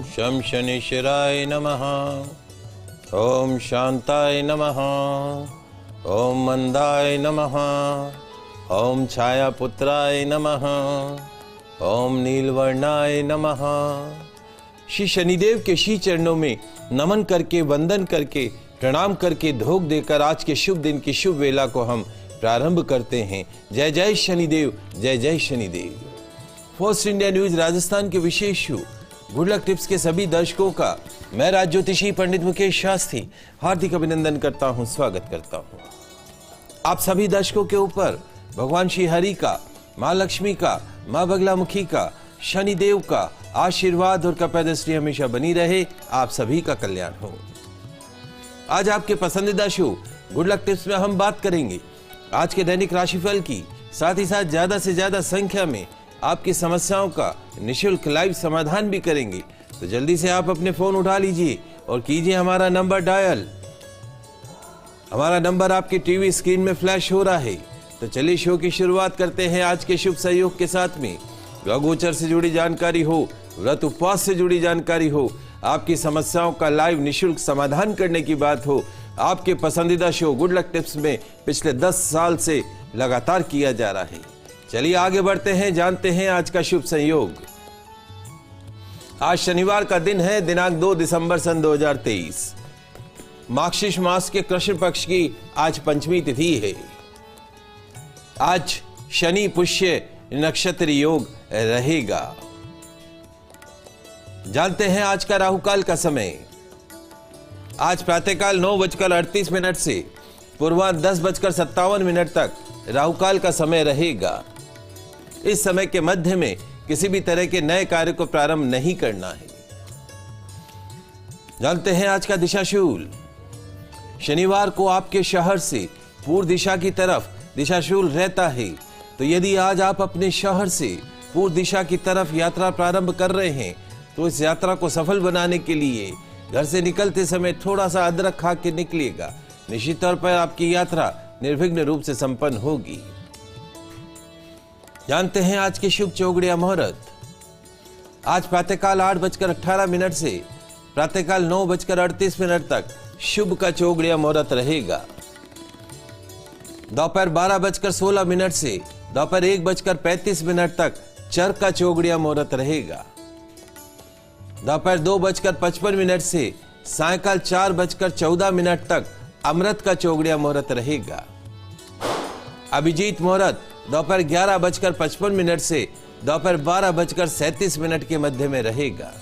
शं शनिश्चराय नमः। ओम शांताय नमः। ओम मंदाय नमः। ओम छायापुत्राय नमः। ओम नीलवर्णाय नमः। श्री शनिदेव के श्री चरणों में नमन करके, वंदन करके, प्रणाम करके, धोख देकर आज के शुभ दिन की शुभ वेला को हम प्रारंभ करते हैं। जय जय शनिदेव, जय जय Shanidev. First India news Rajasthan के विशेष शो गुड लक टिप्स के सभी दर्शकों का मैं राज ज्योतिषी पंडित मुकेश शास्त्री हार्दिक अभिनंदन करता हूं, स्वागत करता हूं। आप सभी दर्शकों के ऊपर भगवान श्री हरि का, मां लक्ष्मी का, मां बगलामुखी का, शनिदेव का आशीर्वाद और कृपादृष्टि हमेशा बनी रहे। आप सभी का कल्याण हो। आज आपके पसंदीदा शो गुड लक टिप्स में हम बात करेंगे आज के दैनिक राशिफल की, साथ ही साथ ज्यादा से ज्यादा संख्या में आपकी समस्याओं का निशुल्क लाइव समाधान भी करेंगे। तो जल्दी से आप अपने फोन उठा लीजिए और कीजिए हमारा नंबर डायल। हमारा नंबर आपकी टीवी स्क्रीन में फ्लैश हो रहा है। तो चलिए शो की शुरुआत करते हैं आज के शुभ सहयोग के साथ में। ग्रहोगोचर से जुड़ी जानकारी हो, व्रत उपवास से जुड़ी जानकारी हो, आपकी समस्याओं का लाइव निशुल्क समाधान करने की बात हो, आपके पसंदीदा शो गुड लक टिप्स में पिछले 10 साल से लगातार किया जा रहा है। चलिए आगे बढ़ते हैं, जानते हैं आज का शुभ संयोग। आज शनिवार का दिन है, दिनांक 2 दिसंबर सन 2023। मार्गशीर्ष मास के कृष्ण पक्ष की आज पंचमी तिथि है। आज शनि पुष्य नक्षत्र योग रहेगा। जानते हैं आज का राहुकाल का समय। आज प्रातःकाल 9:38 से पूर्वाह्न 10:57 तक राहुकाल का समय रहेगा। इस समय के मध्य में किसी भी तरह के नए कार्य को प्रारंभ नहीं करना है। जानते हैं आज का दिशाशूल। शनिवार को आपके शहर से पूर्व दिशा की तरफ दिशाशूल रहता है। तो यदि आज आप अपने शहर से पूर्व दिशा की तरफ यात्रा प्रारंभ कर रहे हैं तो इस यात्रा को सफल बनाने के लिए घर से निकलते समय थोड़ा सा अदरक खा के निकलिएगा। निश्चित तौर पर आपकी यात्रा निर्विघ्न रूप से संपन्न होगी। जानते हैं आज के शुभ चौगड़िया मुहूर्त। आज प्रातःकाल 8:18 से प्रातःकाल 9:38 तक शुभ का चौगड़िया मुहूर्त रहेगा। दोपहर 12:16 से दोपहर 1:35 तक चर का चौगड़िया मुहूर्त रहेगा। दोपहर 2:55 से सायंकाल 4:14 तक अमृत का चौगड़िया मुहूर्त रहेगा। अभिजीत मुहूर्त दोपहर 11:55 से दोपहर 12:37 के मध्य में रहेगा।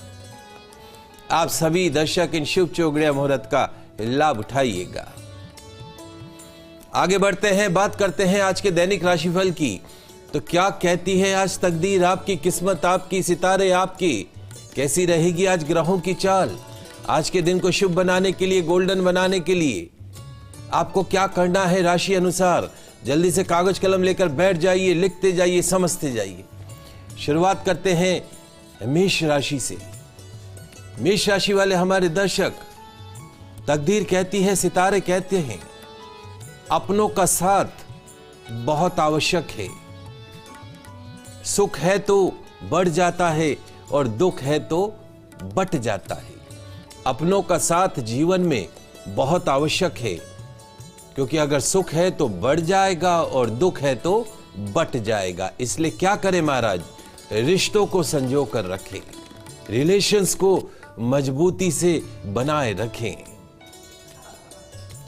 आप सभी दर्शक इन शुभ चौगड़िया मुहूर्त का लाभ उठाइएगा। आगे बढ़ते हैं, बात करते हैं आज के दैनिक राशिफल की। तो क्या कहती है आज तकदीर आपकी, किस्मत आपकी, सितारे आपकी, कैसी रहेगी आज ग्रहों की चाल। आज के दिन को शुभ बनाने के लिए, गोल्डन बनाने के लिए आपको क्या करना है राशि अनुसार। जल्दी से कागज कलम लेकर बैठ जाइए, लिखते जाइए, समझते जाइए। शुरुआत करते हैं मेष राशि से। मेष राशि वाले हमारे दर्शक, तकदीर कहती है, सितारे कहते हैं, अपनों का साथ बहुत आवश्यक है। सुख है तो बढ़ जाता है और दुख है तो बट जाता है। अपनों का साथ जीवन में बहुत आवश्यक है, क्योंकि अगर सुख है तो बढ़ जाएगा और दुख है तो बट जाएगा। इसलिए क्या करें महाराज, रिश्तों को संजो कर रखें, रिलेशंस को मजबूती से बनाए रखें।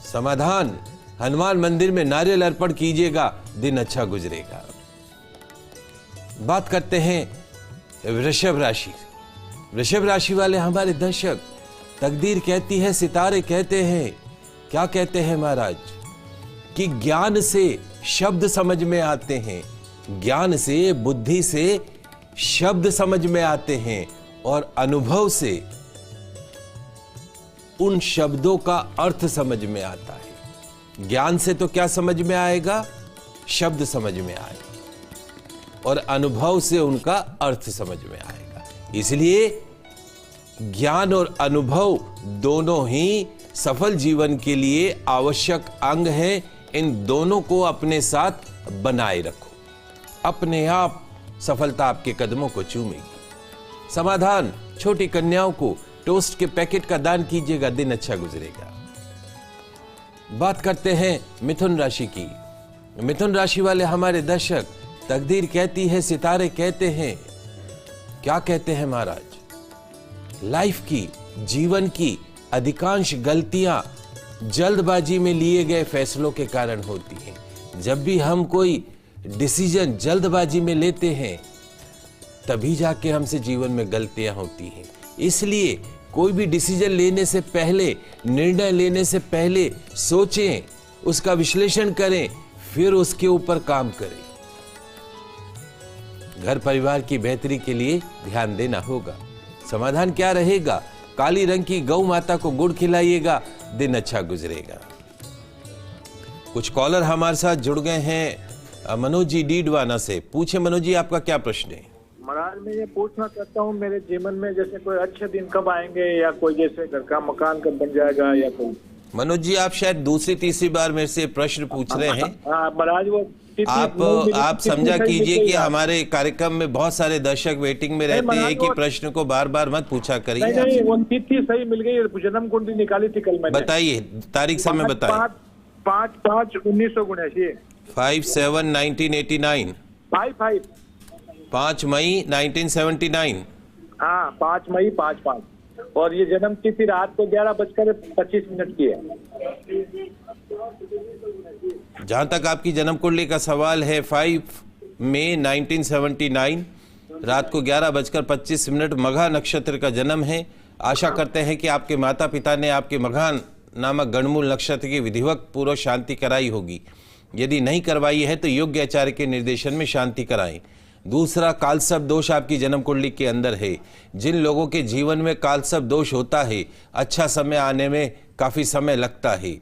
समाधान, हनुमान मंदिर में नारियल अर्पण कीजिएगा, दिन अच्छा गुजरेगा। बात करते हैं वृषभ राशि। वृषभ राशि वाले हमारे दर्शक, तकदीर कहती है, सितारे कहते हैं, क्या कहते हैं महाराज, कि ज्ञान से शब्द समझ में आते हैं, ज्ञान से, बुद्धि से शब्द समझ में आते हैं और अनुभव से उन शब्दों का अर्थ समझ में आता है। ज्ञान से तो क्या समझ में आएगा, शब्द समझ में आएगा और अनुभव से उनका अर्थ समझ में आएगा। इसलिए ज्ञान और अनुभव दोनों ही सफल जीवन के लिए आवश्यक अंग हैं। इन दोनों को अपने साथ बनाए रखो, अपने आप सफलता आपके कदमों को चूमेगी। समाधान, छोटी कन्याओं को टोस्ट के पैकेट का दान कीजिएगा, दिन अच्छा गुजरेगा। बात करते हैं मिथुन राशि की। मिथुन राशि वाले हमारे दर्शक, तकदीर कहती है, सितारे कहते हैं, क्या कहते हैं महाराज, लाइफ की, जीवन की अधिकांश गलतियां जल्दबाजी में लिए गए फैसलों के कारण होती हैं। जब भी हम कोई डिसीजन जल्दबाजी में लेते हैं तभी जाके हमसे जीवन में गलतियां होती हैं। इसलिए कोई भी डिसीजन लेने से पहले, निर्णय लेने से पहले सोचें, उसका विश्लेषण करें, फिर उसके ऊपर काम करें। घर परिवार की बेहतरी के लिए ध्यान देना होगा। समाधान क्या रहेगा? काली रंग की गौ माता को गुड़ खिलाइएगा, दिन अच्छा गुजरेगा। कुछ कॉलर हमारे साथ जुड़ गए हैं। मनोज जी डीडवाना से, पूछे मनोज जी, आपका क्या प्रश्न है? महाराज मैं ये पूछना चाहता हूँ, मेरे जीवन में जैसे कोई अच्छे दिन कब आएंगे, या कोई जैसे घर का मकान कब बन जाएगा, या कोई। मनोज जी, आप शायद दूसरी तीसरी बार मेरे से प्रश्न पूछ रहे हैं। महाराज वो आप समझा कीजिए कि हमारे कार्यक्रम में बहुत सारे दर्शक वेटिंग में रहते हैं कि प्रश्न को बार बार मत पूछा करिए। नहीं, वो तिथि सही मिल गई, जन्म कुंडली निकाली थी कल मैंने। बताइए तारीख, समय बताइए। 5/5/1979। 5/7/1989। 5 मई 1979। हाँ, 5 मई 5/5। और ये जन्म तिथि रात को 11:25 की है। जहां तक आपकी जन्म कुंडली का सवाल है, 5 मई 1979 रात को 11:25 मघा नक्षत्र का जन्म है। आशा करते हैं कि आपके माता पिता ने आपके मघा नामक गणमूल नक्षत्र की विधिवत पूर्व शांति कराई होगी। यदि नहीं करवाई है तो योग्य आचार्य के निर्देशन में शांति कराएं। दूसरा, कालसर्प दोष आपकी जन्म कुंडली के अंदर है। जिन लोगों के जीवन में कालसर्प दोष होता है, अच्छा समय आने में काफी समय लगता है।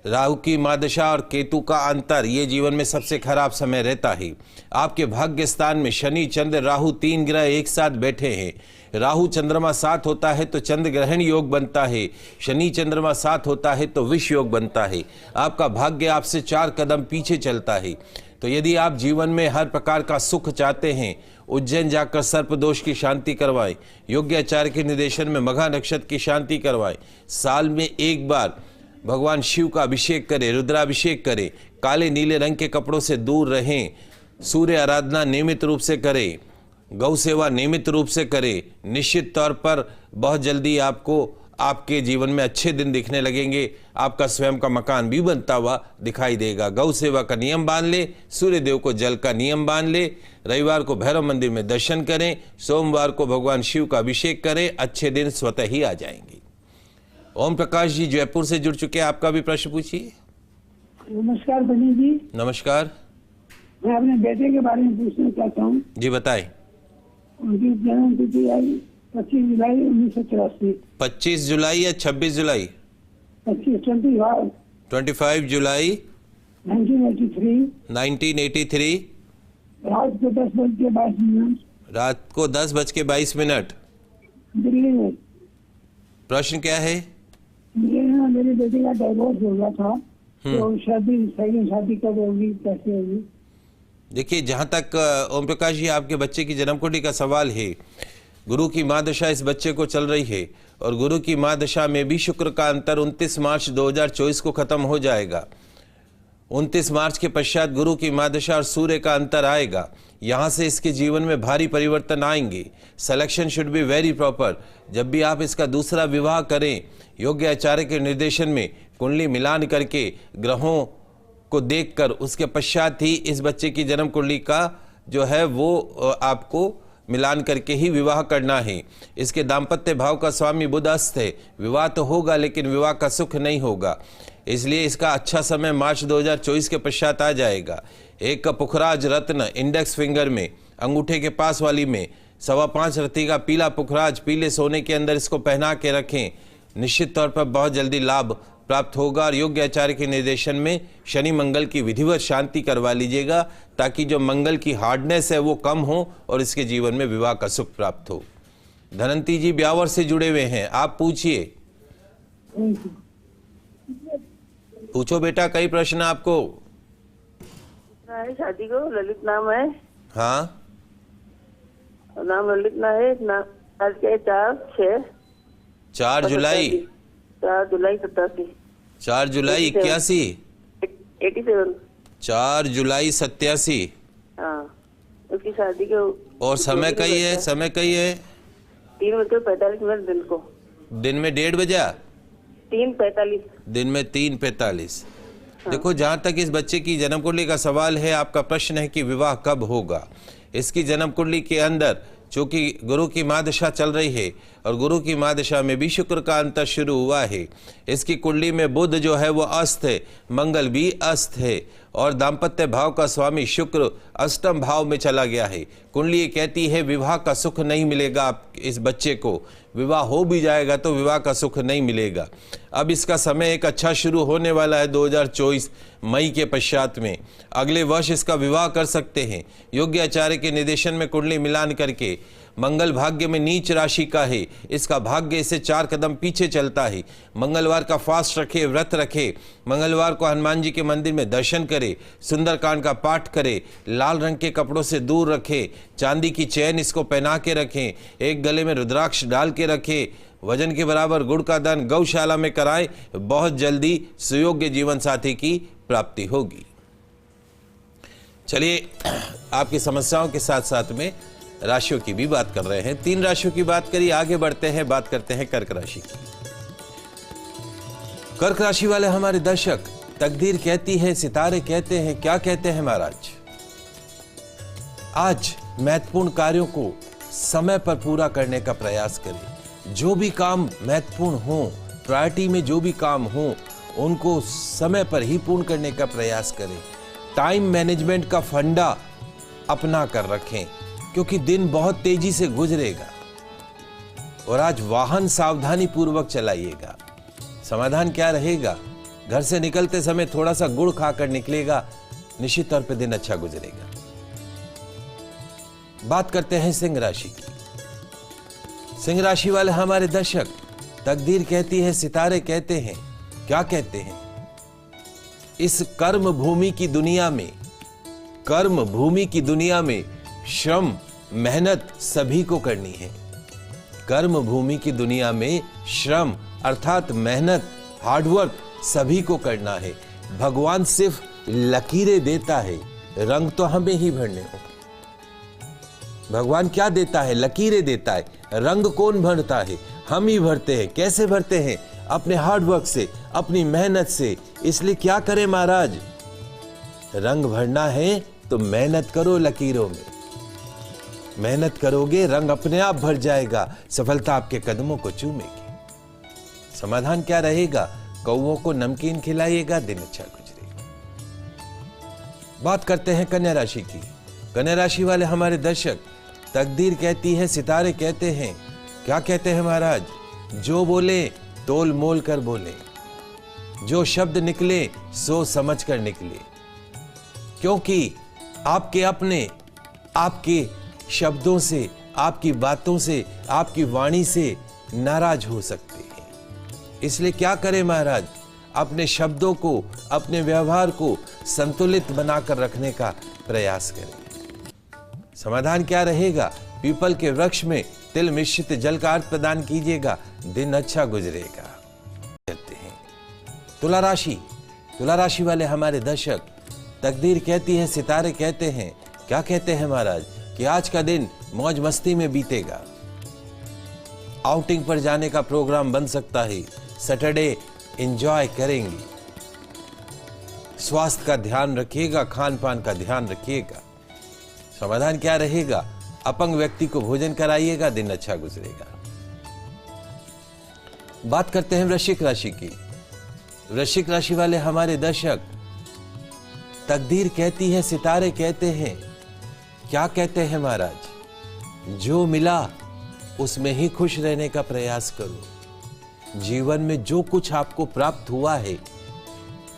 राहु की महादशा और केतु का अंतर, ये जीवन में सबसे खराब समय रहता है। आपके भाग्य स्थान में शनि, चंद्र, राहु 3 ग्रह एक साथ बैठे हैं। राहु चंद्रमा साथ होता है तो चंद्र ग्रहण योग बनता है, शनि चंद्रमा साथ होता है तो विष योग बनता है। आपका भाग्य आपसे 4 कदम पीछे चलता है। तो यदि आप जीवन में हर प्रकार का सुख चाहते हैं, उज्जैन जाकर सर्प दोष की शांति करवाएं, योग्य आचार्य के निर्देशन में मघा नक्षत्र की शांति करवाएं। साल में एक बार भगवान शिव का अभिषेक करें, रुद्राभिषेक करें, काले नीले रंग के कपड़ों से दूर रहें, सूर्य आराधना नियमित रूप से करें, गौ सेवा नियमित रूप से करें। निश्चित तौर पर बहुत जल्दी आपको आपके जीवन में अच्छे दिन दिखने लगेंगे। आपका स्वयं का मकान भी बनता हुआ दिखाई देगा। गौ सेवा का नियम बांध ले, सूर्य देव को जल का नियम बांध ले, रविवार को भैरव मंदिर में दर्शन करें, सोमवार को भगवान शिव का अभिषेक करें, अच्छे दिन स्वतः ही आ जाएंगे। ओम प्रकाश जी जयपुर से जुड़ चुके हैं, आपका भी प्रश्न पूछिए। नमस्कार बनी जी। नमस्कार। मैं अपने बेटे के बारे में पूछना चाहता हूँ। जी बताएं। उनकी जन्म तिथि आई 25 जुलाई 1984। 25 जुलाई या 26 जुलाई? 25 जुलाई 1983। रात को 10:22। रात को 10:22। दिल्ली में। प्रश्न क्या है? मेरे बेटे का डाइवोर्स हो गया था, तो शादी कब होगी, कैसे होगी? देखिए, जहां तक ओम प्रकाश जी आपके बच्चे की जन्म कुंडली का सवाल है, गुरु की महादशा इस बच्चे को चल रही है और गुरु की महादशा में भी शुक्र का अंतर 29 मार्च 2024 को खत्म हो जाएगा। 29 मार्च के पश्चात गुरु की महादशा और सूर्य का अंतर आएगा। यहाँ से इसके जीवन में भारी परिवर्तन आएंगे। Selection should be very proper. जब भी आप इसका दूसरा विवाह करें, योग्य आचार्य के निर्देशन में कुंडली मिलान करके, ग्रहों को देखकर, उसके पश्चात ही इस बच्चे की जन्म कुंडली का जो है वो आपको मिलान करके ही विवाह करना है। इसके दाम्पत्य भाव का स्वामी बुध अस्त है। विवाह तो होगा लेकिन विवाह का सुख नहीं होगा, इसलिए इसका अच्छा समय मार्च 2024 के पश्चात आ जाएगा। एक का पुखराज रत्न इंडेक्स फिंगर में, अंगूठे के पास वाली में 5.25 रत्ती का पीला पुखराज पीले सोने के अंदर इसको पहना के रखें। निश्चित तौर पर बहुत जल्दी लाभ प्राप्त होगा। और योग्य आचार्य के निर्देशन में शनि मंगल की विधिवत शांति करवा लीजिएगा, ताकि जो मंगल की हार्डनेस है वो कम हो और इसके जीवन में विवाह का सुख प्राप्त हो। धनंती जी ब्यावर से जुड़े हुए हैं, आप पूछिए। पूछो बेटा, कई प्रश्न आपको। शादी को ललित नाम है। हाँ, नाम ललित ना है ना, आज के 4/6 4 जुलाई 87। 4 जुलाई 81 87। 4 जुलाई 87। हाँ, उसकी शादी के। और समय कही है? समय कही है? 3:45 दिन को। दिन में 1:30 बजा? 3:45। दिन में 3:45। देखो, जहां तक इस बच्चे की जन्म कुंडली का सवाल है, आपका प्रश्न है कि विवाह कब होगा। इसकी जन्म कुंडली के अंदर चूंकि गुरु की महादशा चल रही है और गुरु की महादशा में भी शुक्र का अंतर शुरू हुआ है। इसकी कुंडली में बुध जो है वो अस्त है, मंगल भी अस्त है और दाम्पत्य भाव का स्वामी शुक्र अष्टम भाव में चला गया है। कुंडली ये कहती है विवाह का सुख नहीं मिलेगा आप इस बच्चे को, विवाह हो भी जाएगा तो विवाह का सुख नहीं मिलेगा। अब इसका समय एक अच्छा शुरू होने वाला है 2024 मई के पश्चात में। अगले वर्ष इसका विवाह कर सकते हैं। योग्य आचार्य के निर्देशन में कुंडली मिलान करके मंगल भाग्य में नीच राशि का है, इसका भाग्य इसे 4 कदम पीछे चलता है। मंगलवार का फास्ट रखे, व्रत रखे, मंगलवार को हनुमान जी के मंदिर में दर्शन करे, सुंदरकांड का पाठ करे, लाल रंग के कपड़ों से दूर रखे, चांदी की चैन इसको पहना के रखें, एक गले में रुद्राक्ष डाल के रखे, वजन के बराबर गुड़ का दान गौशाला में कराएं, बहुत जल्दी सुयोग्य जीवन साथी की प्राप्ति होगी। चलिए, आपकी समस्याओं के साथ साथ में राशियों की भी बात कर रहे हैं। 3 राशियों की बात करी, आगे बढ़ते हैं, बात करते हैं कर्क राशि की। कर्क राशि वाले हमारे दर्शक, तकदीर कहती है, सितारे कहते हैं, क्या कहते हैं महाराज? आज महत्वपूर्ण कार्यों को समय पर पूरा करने का प्रयास करें। जो भी काम महत्वपूर्ण हो, प्रायोरिटी में जो भी काम हो, उनको समय पर ही पूर्ण करने का प्रयास करें। टाइम मैनेजमेंट का फंडा अपना कर रखें, क्योंकि दिन बहुत तेजी से गुजरेगा। और आज वाहन सावधानी पूर्वक चलाइएगा। समाधान क्या रहेगा? घर से निकलते समय थोड़ा सा गुड़ खाकर निकलेगा, निश्चित तौर पे दिन अच्छा गुजरेगा। बात करते हैं सिंह राशि की। सिंह राशि वाले हमारे दर्शक, तकदीर कहती है, सितारे कहते हैं, क्या कहते हैं? इस कर्म भूमि की दुनिया में, कर्म भूमि की दुनिया में श्रम मेहनत सभी को करनी है। कर्म भूमि की दुनिया में श्रम अर्थात मेहनत, हार्डवर्क सभी को करना है। भगवान सिर्फ लकीरें देता है, रंग तो हमें ही भरने हो। भगवान क्या देता है? लकीरें देता है। रंग कौन भरता है? हम ही भरते हैं। कैसे भरते हैं? अपने हार्डवर्क से, अपनी मेहनत से। इसलिए क्या करें महाराज? रंग भरना है तो मेहनत करो लकीरों में। मेहनत करोगे, रंग अपने आप भर जाएगा, सफलता आपके कदमों को चूमेगी। समाधान क्या रहेगा? कौओं को नमकीन खिलाइएगा, दिन अच्छा गुजरेगा। बात करते हैं कन्या राशि की। कन्या राशि वाले हमारे दर्शक, तकदीर कहती है, सितारे कहते हैं, क्या कहते हैं महाराज? जो बोले तोल मोल कर बोले, जो शब्द निकले सोच समझ कर निकले, क्योंकि आपके अपने आपके शब्दों से, आपकी बातों से, आपकी वाणी से नाराज हो सकते हैं। इसलिए क्या करें महाराज? अपने शब्दों को, अपने व्यवहार को संतुलित बनाकर रखने का प्रयास करें। समाधान क्या रहेगा? पीपल के वृक्ष में तिल मिश्रित जल का अर्घ प्रदान कीजिएगा, दिन अच्छा गुजरेगा। कहते हैं तुला राशि। तुला राशि वाले हमारे दर्शक, तकदीर कहती है, सितारे कहते हैं, क्या कहते हैं महाराज? कि आज का दिन मौज मस्ती में बीतेगा। आउटिंग पर जाने का प्रोग्राम बन सकता है। सैटरडे एंजॉय करेंगे। स्वास्थ्य का ध्यान रखिएगा, खान पान का ध्यान रखिएगा। समाधान क्या रहेगा? अपंग व्यक्ति को भोजन कराइएगा, दिन अच्छा गुजरेगा। बात करते हैं वृश्चिक राशि की। वृश्चिक राशि वाले हमारे दर्शक, तकदीर कहती है, सितारे कहते हैं, क्या कहते हैं महाराज? जो मिला उसमें ही खुश रहने का प्रयास करो। जीवन में जो कुछ आपको प्राप्त हुआ है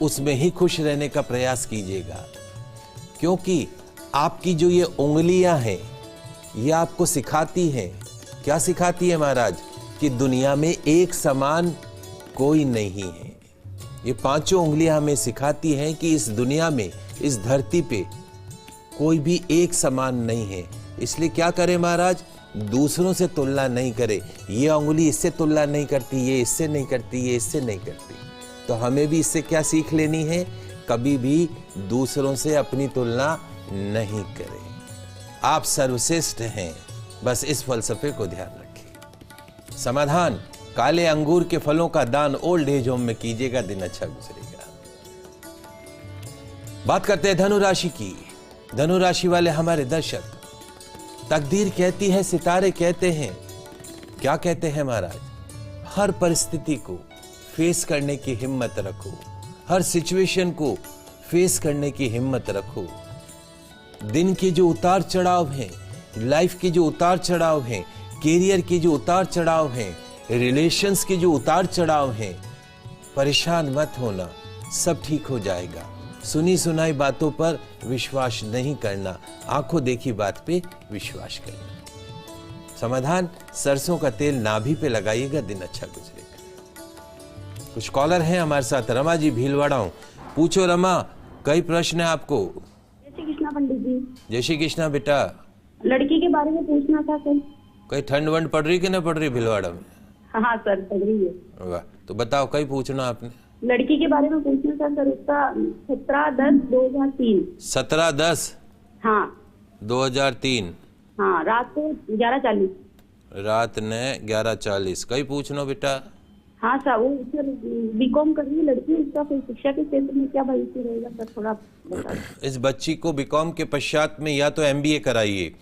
उसमें ही खुश रहने का प्रयास कीजिएगा, क्योंकि आपकी जो ये उंगलियां हैं ये आपको सिखाती हैं, क्या सिखाती है महाराज? कि दुनिया में एक समान कोई नहीं है। ये 5 उंगलियां हमें सिखाती हैं कि इस दुनिया में, इस धरती पे कोई भी एक समान नहीं है। इसलिए क्या करें महाराज? दूसरों से तुलना नहीं करे, ये उंगली इससे तुलना नहीं करती, ये इससे नहीं करती, ये इससे नहीं करती। तो हमें भी इससे क्या सीख लेनी है, कभी भी दूसरों से अपनी तुलना नहीं करें। आप सर्वश्रेष्ठ हैं, बस इस फलसफे को ध्यान रखें। समाधान, काले अंगूर के फलों का दान ओल्ड एज होम में कीजिएगा, दिन अच्छा गुजरेगा। बात करते हैं धनु राशि की। धनु राशि वाले हमारे दर्शक, तकदीर कहती है, सितारे कहते हैं, क्या कहते हैं महाराज, हर परिस्थिति को फेस करने की हिम्मत रखो, हर सिचुएशन को फेस करने की हिम्मत रखो। दिन के जो उतार चढ़ाव हैं, लाइफ के जो उतार चढ़ाव हैं, कैरियर के जो उतार चढ़ाव हैं, रिलेशंस के जो उतार चढ़ाव हैं, परेशान मत होना, सब ठीक हो जाएगा। सुनी सुनाई बातों पर विश्वास नहीं करना, आंखों देखी बात पे विश्वास करना। समाधान, सरसों का तेल नाभि पे लगाइएगा, दिन अच्छा गुजरेगा। कुछ कॉलर हैं हमारे साथ। रमा जी भीलवाड़ा हूं, पूछो रमा, कई प्रश्न है आपको। जय श्री कृष्णा पंडित जी। जय श्री कृष्णा बेटा। लड़की के बारे में पूछना था सर। कहीं ठंड वंड पड़ रही कि नहीं पड़ रही भीलवाड़ा में? हाँ सर, पड़ रही है। वाह, तो बताओ कहीं पूछना आपने। लड़की के बारे में पूछना था सर, उसका 17/10/2003। 17/10 हाँ 2003 हाँ, रात को 11:40। रात ने 11:40। कहीं पूछना बेटा। हाँ सर, वो सर बीकॉम कर रही है लड़की, उसका फिर शिक्षा के क्षेत्र में क्या भविष्य रहेगा सर, थोड़ा बता दो। इस बच्ची को बीकॉम के पश्चात में या तो एमबीए कराइए,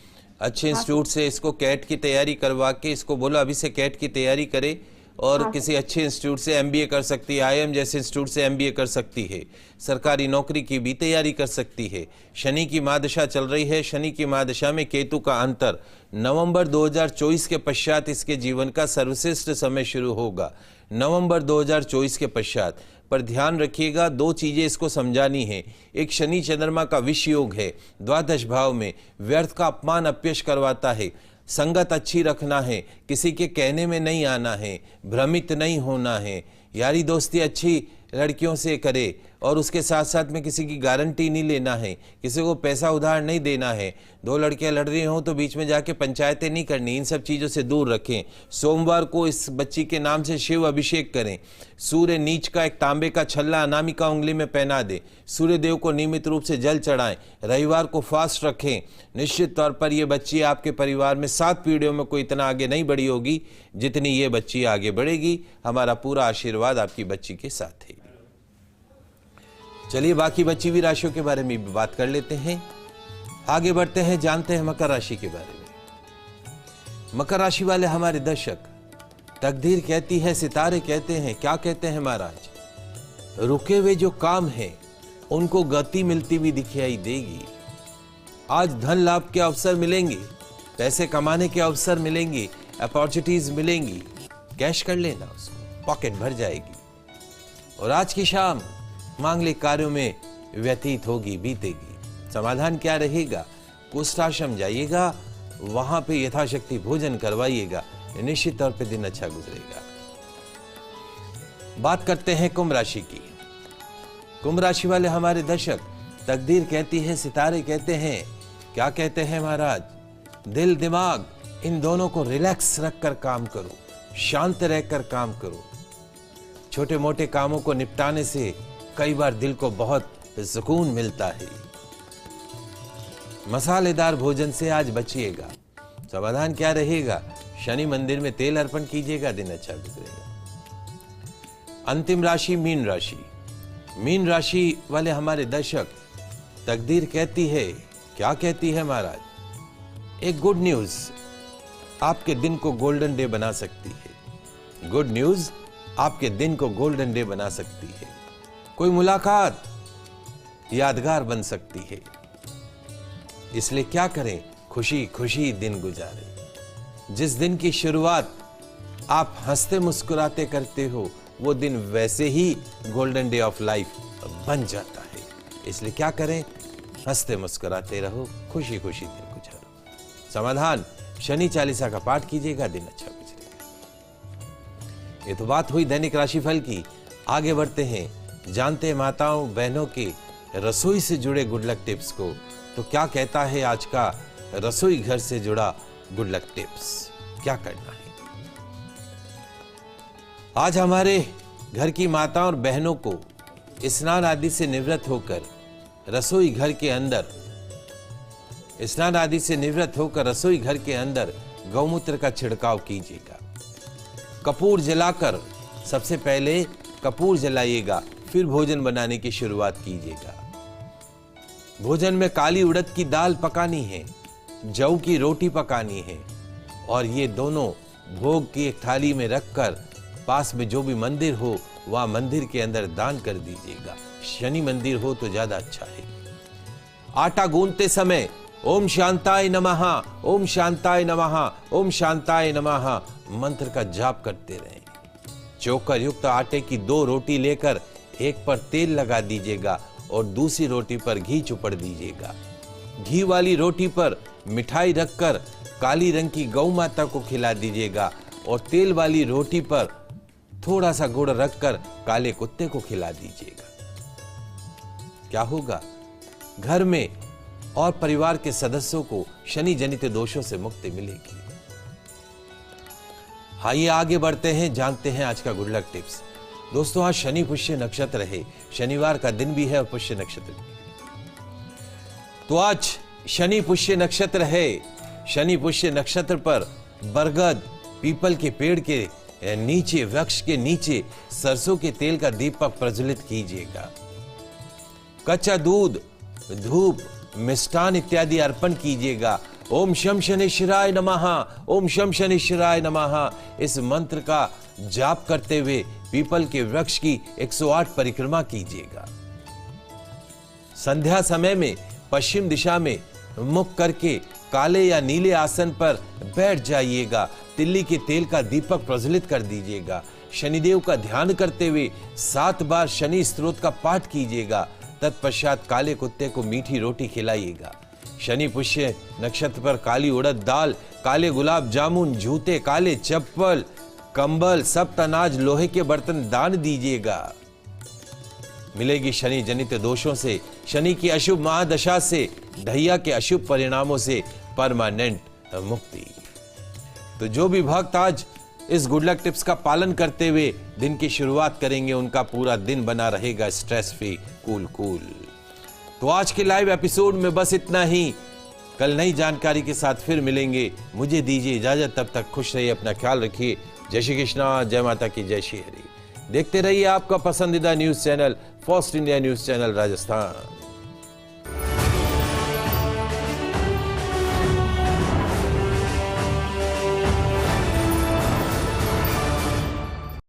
अच्छे इंस्टीट्यूट से इसको कैट की तैयारी करवा के, इसको बोलो अभी से कैट की तैयारी करे, और किसी अच्छे इंस्टीट्यूट से एमबीए कर सकती है, आईएम जैसे इंस्टीट्यूट से एमबीए कर सकती है, सरकारी नौकरी की भी तैयारी कर सकती है। शनि की महादशा चल रही है, शनि की महादशा में केतु का अंतर नवंबर 2024 के पश्चात इसके जीवन का सर्वश्रेष्ठ समय शुरू होगा, नवंबर 2024 के पश्चात। पर ध्यान रखिएगा, दो चीजें इसको समझानी है। एक, शनि चंद्रमा का विष योग है, द्वादश भाव में, व्यर्थ का अपमान अपयश करवाता है। संगत अच्छी रखना है, किसी के कहने में नहीं आना है, भ्रमित नहीं होना है, यारी दोस्ती अच्छी लड़कियों से करे, और उसके साथ साथ में किसी की गारंटी नहीं लेना है, किसी को पैसा उधार नहीं देना है। दो लड़कियां लड़ रही हों तो बीच में जाके पंचायतें नहीं करनी, इन सब चीज़ों से दूर रखें। सोमवार को इस बच्ची के नाम से शिव अभिषेक करें। सूर्य नीच का एक तांबे का छल्ला अनामिका उंगली में पहना दें। सूर्य देव को नियमित रूप से जल चढ़ाएं। रविवार को फास्ट रखें। निश्चित तौर पर यह बच्ची आपके परिवार में 7 पीढ़ियों में कोई इतना आगे नहीं बढ़ी होगी जितनी ये बच्ची आगे बढ़ेगी। हमारा पूरा आशीर्वाद आपकी बच्ची के साथ है। चलिए बाकी बची हुई राशियों के बारे में भी बात कर लेते हैं। आगे बढ़ते हैं, जानते हैं मकर राशि के बारे में। मकर राशि वाले हमारे दर्शक, तकदीर कहती है, सितारे कहते हैं, क्या कहते हैं महाराज, रुके हुए जो काम हैं उनको गति मिलती हुई दिखाई देगी। आज धन लाभ के अवसर मिलेंगे, पैसे कमाने के अवसर मिलेंगे, अपॉर्चुनिटीज मिलेंगी। कैश कर लेना, उसको पॉकेट भर जाएगी। और आज की शाम मांगलिक कार्यों में व्यतीत होगी, बीतेगी। समाधान क्या रहेगा, कुष्ठाश्रम जाइएगा, वहां पे यथाशक्ति भोजन करवाइएगा, निश्चित तौर पे दिन अच्छा गुजरेगा। बात करते हैं कुंभ राशि की। कुंभ राशि वाले हमारे दर्शक, तकदीर कहती है, सितारे कहते हैं, क्या कहते हैं महाराज, दिल दिमाग इन दोनों को रिलैक्स रखकर काम करो, शांत रहकर काम करो। छोटे मोटे कामों को निपटाने से कई बार दिल को बहुत सुकून मिलता है। मसालेदार भोजन से आज बचिएगा। समाधान क्या रहेगा, शनि मंदिर में तेल अर्पण कीजिएगा, दिन अच्छा गुजरेगा। अंतिम राशि मीन राशि। मीन राशि वाले हमारे दर्शक, तकदीर कहती है, क्या कहती है महाराज, एक गुड न्यूज आपके दिन को गोल्डन डे बना सकती है। गुड न्यूज आपके दिन को गोल्डन डे बना सकती है। कोई मुलाकात यादगार बन सकती है। इसलिए क्या करें, खुशी खुशी दिन गुजारें। जिस दिन की शुरुआत आप हंसते मुस्कुराते करते हो, वो दिन वैसे ही गोल्डन डे ऑफ लाइफ बन जाता है। इसलिए क्या करें, हंसते मुस्कुराते रहो, खुशी खुशी दिन गुजारो। समाधान, शनि चालीसा का पाठ कीजिएगा, दिन अच्छा गुजरेगा। ये तो बात हुई दैनिक राशिफल की। आगे बढ़ते हैं, जानते हैं माताओं बहनों के रसोई से जुड़े गुड लक टिप्स को। तो क्या कहता है आज का रसोई घर से जुड़ा गुड लक टिप्स। क्या करना है? आज हमारे घर की माता और बहनों को स्नान आदि से निवृत्त होकर रसोई घर के अंदर गौमूत्र का छिड़काव कीजिएगा। कपूर जलाकर, सबसे पहले कपूर जलाइएगा, फिर भोजन बनाने की शुरुआत कीजिएगा। भोजन में काली उड़द की दाल पकानी है, जौ की रोटी पकानी है, और ये दोनों भोग की एक थाली में रखकर पास में जो भी मंदिर हो वह मंदिर के अंदर दान कर दीजिएगा। शनि मंदिर हो तो ज्यादा अच्छा है। आटा गूंथते समय ओम शांताय नमः, ओम शांताय नमः, ओम शांताय नमः मंत्र का जाप करते रहें। चोकर युक्त आटे की 2 रोटी लेकर एक पर तेल लगा दीजिएगा और दूसरी रोटी पर घी चुपड़ दीजिएगा। घी वाली रोटी पर मिठाई रखकर काली रंग की गौ माता को खिला दीजिएगा और तेल वाली रोटी पर थोड़ा सा गुड़ रखकर काले कुत्ते को खिला दीजिएगा। क्या होगा? घर में और परिवार के सदस्यों को शनि जनित दोषों से मुक्ति मिलेगी। आइए आगे बढ़ते हैं, जानते हैं आज का गुड लक टिप्स। दोस्तों, आज शनि पुष्य नक्षत्र है, शनिवार का दिन भी है और पुष्य नक्षत्र भी। तो आज शनि पुष्य नक्षत्र है। शनि पुष्य नक्षत्र पर बरगद पीपल के पेड़ के नीचे, वृक्ष के नीचे सरसों के तेल का दीपक प्रज्वलित कीजिएगा। कच्चा दूध, धूप, मिष्टान इत्यादि अर्पण कीजिएगा। ओम शम शनिश्चराय नमः, ओम शम शनिश्चराय नमः इस मंत्र का जाप करते हुए पीपल के वृक्ष की 108 परिक्रमा कीजिएगा। संध्या समय में पश्चिम दिशा में मुख करके काले या नीले आसन पर बैठ जाइएगा। तिल्ली के तेल का दीपक प्रज्वलित कर दीजिएगा। शनिदेव का ध्यान करते हुए 7 बार शनि स्तोत्र का पाठ कीजिएगा। तत्पश्चात काले कुत्ते को मीठी रोटी खिलाइएगा। शनि पुष्य नक्षत्र पर काली उड़द दाल, काले गुलाब जामुन, जूते, काले चप्पल, कंबल, सप्त अनाज, लोहे के बर्तन दान दीजिएगा। मिलेगी शनि जनित दोषों से, शनि की अशुभ महादशा से, ढैया के अशुभ परिणामों से परमानेंट मुक्ति। तो जो भी भक्त आज इस गुड लक टिप्स का पालन करते हुए दिन की शुरुआत करेंगे, उनका पूरा दिन बना रहेगा स्ट्रेस फ्री, कूल। तो आज के लाइव एपिसोड में बस इतना ही। कल नई जानकारी के साथ फिर मिलेंगे। मुझे दीजिए इजाजत, तब तक खुश रहिए, अपना ख्याल रखिए। जय श्री कृष्णा, जय माता की, जय श्री हरि। देखते रहिए आपका पसंदीदा news channel first India news channel Rajasthan.